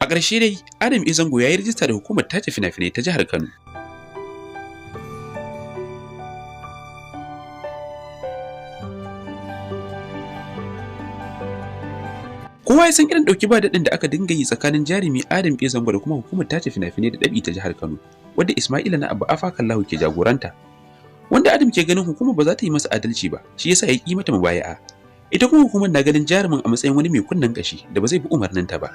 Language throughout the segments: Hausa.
A ƙarshe dai, Adam Zango ya yi rijista da hukumar tace fina-finai ta jihar Kano. Kowa ya san irin ɗauki ba daɗin da aka dinga yi tsakanin jarumi Adam Zango da kuma hukumar tace fina-finai da ɗabi ta jihar Kano, wadda Ismaila na Abba Afakallahu ke jagoranta. Wanda Adam ke ganin hukumar ba za ta yi masa adalci ba, shi yasa ya ƙi mata mubaya'a. Ita kuma hukumar na ganin jarumin a matsayin wani mai kunnen ƙashi da ba zai bi umarninta ba.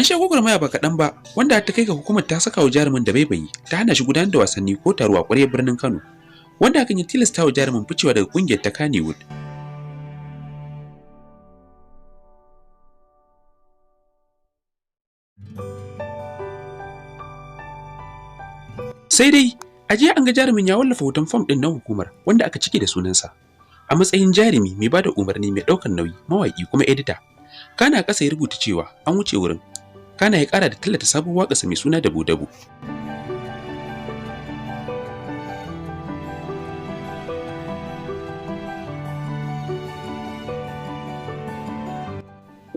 An sha gwagwarmaya ba kaɗan ba, wanda ta kai ga hukumar ta saka wa jarumin da baibayi ta hana shi gudanar da wasanni ko taro a ƙwaryar birnin Kano, wanda hakan ya tilasta wa jarumin ficewa daga ƙungiyar ta Kannywood. Sai dai, a jiya an ga jarumin ya wallafa hoton fam ɗin na hukumar wanda aka cike da sunansa, a matsayin jarumi mai bada umarni mai ɗaukar nauyi, mawaƙi kuma edita. Kana ƙasa ya rubuta cewa an wuce wurin. Kana ya ƙara da tallata sabuwar waƙarsa mai suna Dabo-Dabo.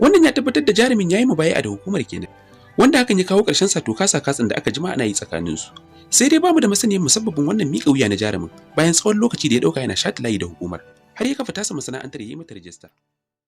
Wannan ya tabbatar da jarumin ya yi mubaya'a da hukumar kenan, wanda hakan ya kawo ƙarshen sato-kasa katsin da aka jima ana yi tsakaninsu. Sai dai bamu da masaniyar musabbabin wannan miƙa wuya na jarumin bayan tsawon lokaci da ya ɗauka yana shata layi da hukumar, har ya kafa tasa masana'antar ya yi mata rijista.